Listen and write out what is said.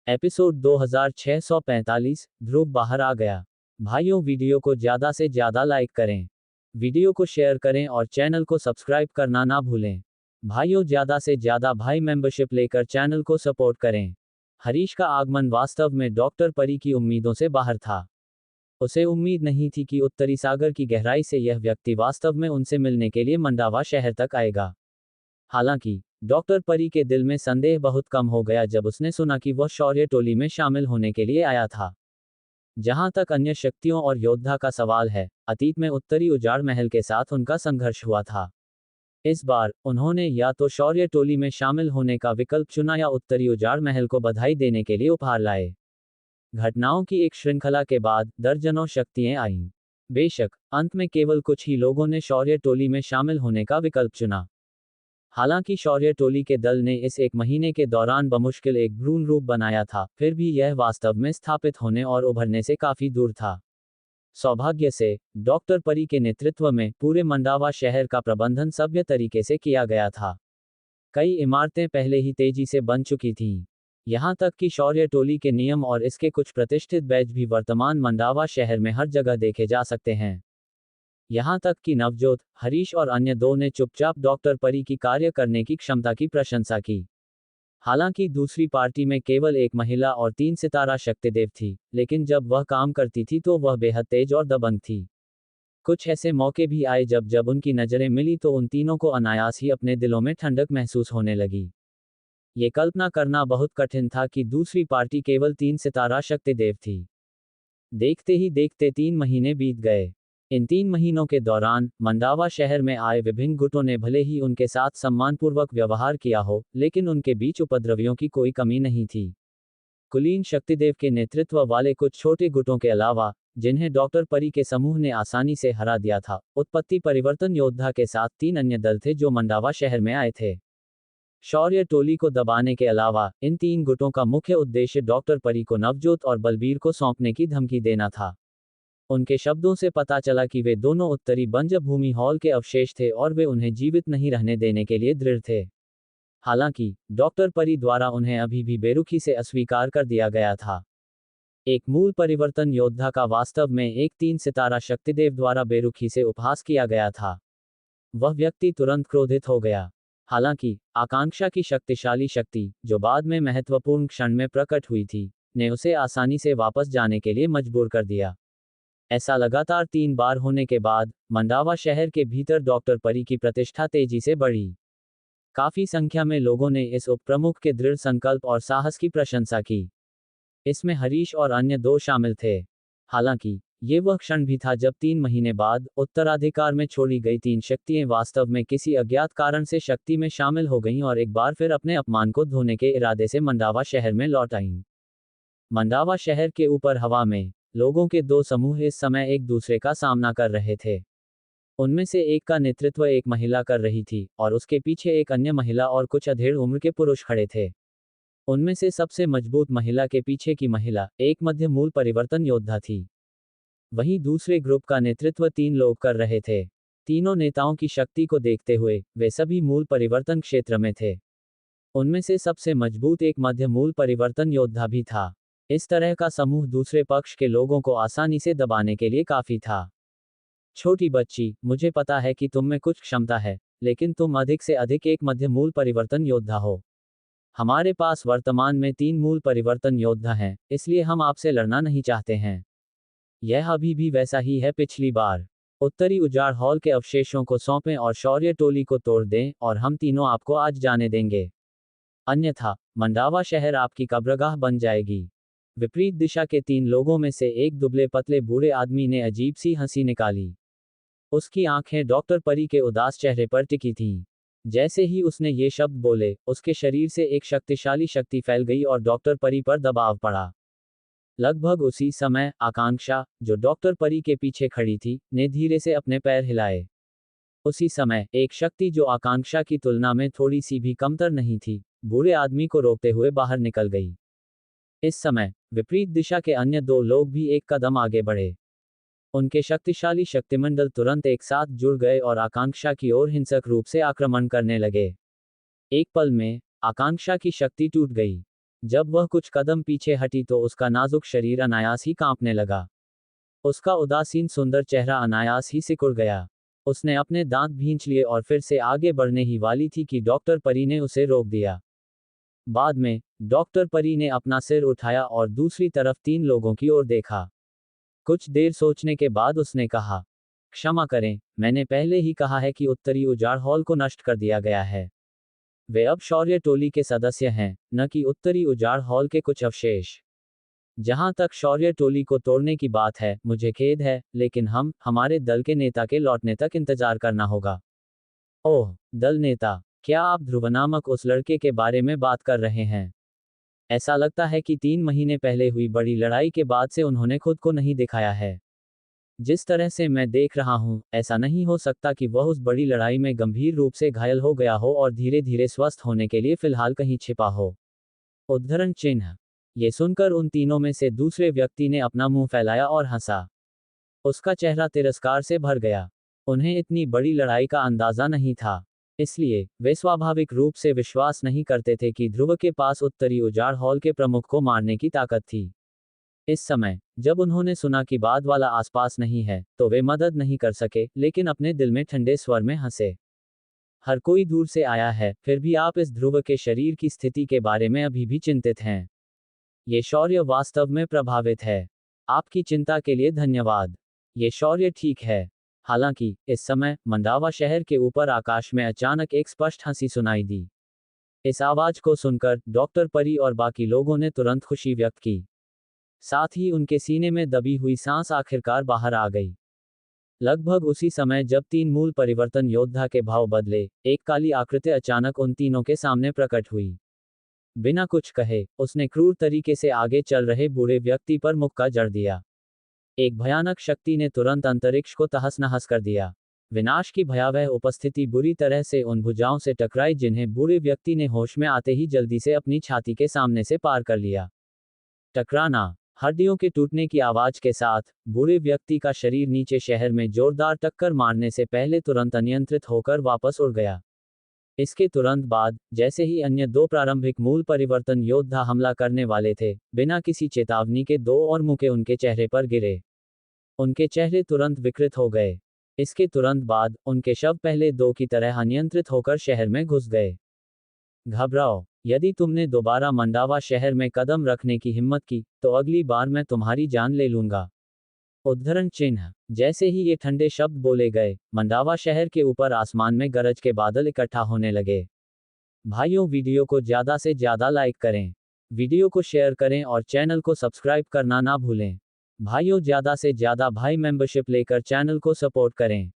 Episode 2645। ध्रुव बाहर आ गया। भाइयों, वीडियो को ज़्यादा से ज़्यादा लाइक करें, वीडियो को शेयर करें और चैनल को सब्सक्राइब करना ना भूलें। भाइयों, ज़्यादा से ज़्यादा भाई मेंबरशिप लेकर चैनल को सपोर्ट करें। हरीश का आगमन वास्तव में डॉक्टर परी की उम्मीदों से बाहर था। उसे उम्मीद नहीं थी कि उत्तरी सागर की गहराई से यह व्यक्ति वास्तव में उनसे मिलने के लिए मंडावा शहर तक आएगा। हालांकि डॉक्टर परी के दिल में संदेह बहुत कम हो गया जब उसने सुना कि वह शौर्य टोली में शामिल होने के लिए आया था। जहां तक अन्य शक्तियों और योद्धा का सवाल है, अतीत में उत्तरी उजाड़ महल के साथ उनका संघर्ष हुआ था। इस बार उन्होंने या तो शौर्य टोली में शामिल होने का विकल्प चुना या उत्तरी उजाड़ महल को बधाई देने के लिए उपहार लाए। घटनाओं की एक श्रृंखला के बाद दर्जनों शक्तियां आईं। बेशक अंत में केवल कुछ ही लोगों ने शौर्य टोली में शामिल होने का विकल्प चुना। हालांकि शौर्य टोली के दल ने इस एक महीने के दौरान बमुश्किल एक भ्रूण रूप बनाया था, फिर भी यह वास्तव में स्थापित होने और उभरने से काफी दूर था। सौभाग्य से डॉक्टर परी के नेतृत्व में पूरे मंडावा शहर का प्रबंधन सभ्य तरीके से किया गया था। कई इमारतें पहले ही तेजी से बन चुकी थीं। यहां तक कि शौर्य टोली के नियम और इसके कुछ प्रतिष्ठित बैज भी वर्तमान मंडावा शहर में हर जगह देखे जा सकते हैं। यहां तक कि नवजोत, हरीश और अन्य दो ने चुपचाप डॉक्टर परी की कार्य करने की क्षमता की प्रशंसा की। हालांकि दूसरी पार्टी में केवल एक महिला और 3 सितारा शक्तिदेव थी, लेकिन जब वह काम करती थी तो वह बेहद तेज और दबंग थी। कुछ ऐसे मौके भी आए जब जब उनकी नजरें मिली तो उन तीनों को अनायास ही अपने दिलों में ठंडक महसूस होने लगी। ये कल्पना करना बहुत कठिन था कि दूसरी पार्टी केवल 3 सितारा शक्तिदेव थी। देखते ही देखते 3 महीने बीत गए। इन 3 महीनों के दौरान मंडावा शहर में आए विभिन्न गुटों ने भले ही उनके साथ सम्मानपूर्वक व्यवहार किया हो, लेकिन उनके बीच उपद्रवियों की कोई कमी नहीं थी। कुलीन शक्तिदेव के नेतृत्व वाले कुछ छोटे गुटों के अलावा, जिन्हें डॉक्टर परी के समूह ने आसानी से हरा दिया था, उत्पत्ति परिवर्तन योद्धा के साथ 3 अन्य दल थे जो मंडावा शहर में आए थे। शौर्य टोली को दबाने के अलावा इन 3 गुटों का मुख्य उद्देश्य डॉक्टर परी को नवजोत और बलबीर को सौंपने की धमकी देना था। उनके शब्दों से पता चला कि वे दोनों उत्तरी बंजर भूमि हॉल के अवशेष थे और वे उन्हें जीवित नहीं रहने देने के लिए दृढ़ थे। हालांकि डॉक्टर परी द्वारा उन्हें अभी भी बेरुखी से अस्वीकार कर दिया गया था। एक मूल परिवर्तन योद्धा का वास्तव में एक 3 सितारा शक्तिदेव द्वारा बेरुखी से उपहास किया गया था। वह व्यक्ति तुरंत क्रोधित हो गया। हालांकि आकांक्षा की शक्तिशाली शक्ति, जो बाद में महत्वपूर्ण क्षण में प्रकट हुई थी, ने उसे आसानी से वापस जाने के लिए मजबूर कर दिया। ऐसा लगातार 3 बार होने के बाद मंडावा शहर के भीतर डॉक्टर परी की प्रतिष्ठा तेजी से बढ़ी। काफी संख्या में लोगों ने इस उपप्रमुख के दृढ़ संकल्प और साहस की प्रशंसा की। इसमें हरीश और अन्य 2 शामिल थे। हालांकि ये वह क्षण भी था जब 3 महीने बाद उत्तराधिकार में छोड़ी गई 3 शक्तियां वास्तव में किसी अज्ञात कारण से शक्ति में शामिल हो गईं और एक बार फिर अपने अपमान को धोने के इरादे से मंडावा शहर में लौट आईं। मंडावा शहर के ऊपर हवा में लोगों के 2 समूह इस समय एक दूसरे का सामना कर रहे थे। उनमें से एक का नेतृत्व एक महिला कर रही थी और उसके पीछे एक अन्य महिला और कुछ अधेड़ उम्र के पुरुष खड़े थे। उनमें से सबसे मजबूत महिला के पीछे की महिला एक मध्य मूल परिवर्तन योद्धा थी। वहीं दूसरे ग्रुप का नेतृत्व 3 लोग कर रहे थे। तीनों नेताओं की शक्ति को देखते हुए वे सभी मूल परिवर्तन क्षेत्र में थे। उनमें से सबसे मजबूत एक मध्य मूल परिवर्तन योद्धा भी था। इस तरह का समूह दूसरे पक्ष के लोगों को आसानी से दबाने के लिए काफी था। छोटी बच्ची, मुझे पता है कि तुम में कुछ क्षमता है, लेकिन तुम अधिक से अधिक एक मध्य मूल परिवर्तन योद्धा हो। हमारे पास वर्तमान में 3 मूल परिवर्तन योद्धा हैं, इसलिए हम आपसे लड़ना नहीं चाहते हैं। यह अभी भी वैसा ही है पिछली बार। उत्तरी उजाड़ हॉल के अवशेषों को सौंपें और शौर्य टोली को तोड़ दें और हम तीनों आपको आज जाने देंगे। अन्यथा मंडावा शहर आपकी कब्रगाह बन जाएगी। विपरीत दिशा के 3 लोगों में से एक दुबले पतले बूढ़े आदमी ने अजीब सी हंसी निकाली। उसकी आंखें डॉक्टर परी के उदास चेहरे पर टिकी थीं। जैसे ही उसने ये शब्द बोले, उसके शरीर से एक शक्तिशाली शक्ति फैल गई और डॉक्टर परी पर दबाव पड़ा। लगभग उसी समय आकांक्षा, जो डॉक्टर परी के पीछे खड़ी थी, ने धीरे से अपने पैर हिलाए। उसी समय एक शक्ति जो आकांक्षा की तुलना में थोड़ी सी भी कमतर नहीं थी, बूढ़े आदमी को रोकते हुए बाहर निकल गई। इस समय विपरीत दिशा के अन्य 2 लोग भी एक कदम आगे बढ़े। उनके शक्तिशाली शक्तिमंडल तुरंत एक साथ जुड़ गए और आकांक्षा की ओर हिंसक रूप से आक्रमण करने लगे। एक पल में आकांक्षा की शक्ति टूट गई। जब वह कुछ कदम पीछे हटी तो उसका नाजुक शरीर अनायास ही कांपने लगा। उसका उदासीन सुंदर चेहरा अनायास ही सिकुड़ गया। उसने अपने दांत भींच लिए और फिर से आगे बढ़ने ही वाली थी कि डॉक्टर परी ने उसे रोक दिया। बाद में, डॉक्टर परी ने अपना सिर उठाया और दूसरी तरफ 3 लोगों की ओर देखा। कुछ देर सोचने के बाद उसने कहा, क्षमा करें, मैंने पहले ही कहा है कि उत्तरी उजाड़ हॉल को नष्ट कर दिया गया है। वे अब शौर्य टोली के सदस्य हैं, न कि उत्तरी उजाड़ हॉल के कुछ अवशेष। जहां तक शौर्य टोली को तोड़ने की बात है, मुझे खेद है, लेकिन हमारे दल के नेता के लौटने तक इंतजार करना होगा। ओह, दल नेता, क्या आप ध्रुव नामक उस लड़के के बारे में बात कर रहे हैं? ऐसा लगता है कि 3 महीने पहले हुई बड़ी लड़ाई के बाद से उन्होंने खुद को नहीं दिखाया है। जिस तरह से मैं देख रहा हूं, ऐसा नहीं हो सकता कि वह उस बड़ी लड़ाई में गंभीर रूप से घायल हो गया हो और धीरे धीरे स्वस्थ होने के लिए फिलहाल कहीं छिपा हो। उद्धरण चिन्ह। ये सुनकर उन तीनों में से दूसरे व्यक्ति ने अपना मुंह फैलाया और हंसा। उसका चेहरा तिरस्कार से भर गया। उन्हें इतनी बड़ी लड़ाई का अंदाजा नहीं था। इसलिए, वे स्वाभाविक रूप से विश्वास नहीं करते थे कि ध्रुव के पास उत्तरी उजाड़ हॉल के प्रमुख को मारने की ताकत थी। इस समय, जब उन्होंने सुना कि बाद वाला आसपास नहीं है, तो वे मदद नहीं कर सके, लेकिन अपने दिल में ठंडे स्वर में हंसे। हर कोई दूर से आया है, फिर भी आप इस ध्रुव के शरीर की स्थिति के बारे में अभी भी चिंतित हैं। ये शौर्य वास्तव में प्रभावित है। आपकी चिंता के लिए धन्यवाद। ये शौर्य ठीक है। हालांकि, इस समय, मंडावा शहर के ऊपर आकाश में अचानक एक स्पष्ट हंसी सुनाई दी। इस आवाज को सुनकर, डॉक्टर परी और बाकी लोगों ने तुरंत खुशी व्यक्त की। साथ ही उनके सीने में दबी हुई सांस आखिरकार बाहर आ गई। लगभग उसी समय जब 3 मूल परिवर्तन योद्धा के भाव बदले, एक काली आकृति अचानक उन तीनों के सामने प्रकट हुई। बिना कुछ कहे, उसने क्रूर तरीके से आगे चल रहे बूढ़े व्यक्ति पर मुक्का जड़ दिया। एक भयानक शक्ति ने तुरंत अंतरिक्ष को तहस नहस कर दिया। विनाश की भयावह उपस्थिति बुरी तरह से उन भुजाओं से टकराई जिन्हें बूढ़े व्यक्ति ने होश में आते ही जल्दी से अपनी छाती के सामने से पार कर लिया। टकराना। हड्डियों के टूटने की आवाज के साथ, बूढ़े व्यक्ति का शरीर नीचे शहर में जोरदार टक्कर मारने से पहले तुरंत अनियंत्रित होकर वापस उड़ गया। इसके तुरंत बाद, जैसे ही अन्य 2 प्रारंभिक मूल परिवर्तन योद्धा हमला करने वाले थे, बिना किसी चेतावनी के 2 और मुक्के उनके चेहरे पर गिरे। उनके चेहरे तुरंत विकृत हो गए। इसके तुरंत बाद, उनके शव पहले 2 की तरह अनियंत्रित होकर शहर में घुस गए। घबराओ, यदि तुमने दोबारा मंडावा शहर में कदम रखने की हिम्मत की, तो अगली बार मैं तुम्हारी जान ले लूंगा। उद्धरण चिन्ह। जैसे ही ये ठंडे शब्द बोले गए, मंडावा शहर के ऊपर आसमान में गरज के बादल इकट्ठा होने लगे। भाइयों, वीडियो को ज़्यादा से ज़्यादा लाइक करें, वीडियो को शेयर करें और चैनल को सब्सक्राइब करना ना भूलें। भाइयों, ज़्यादा से ज़्यादा भाई मेंबरशिप लेकर चैनल को सपोर्ट करें।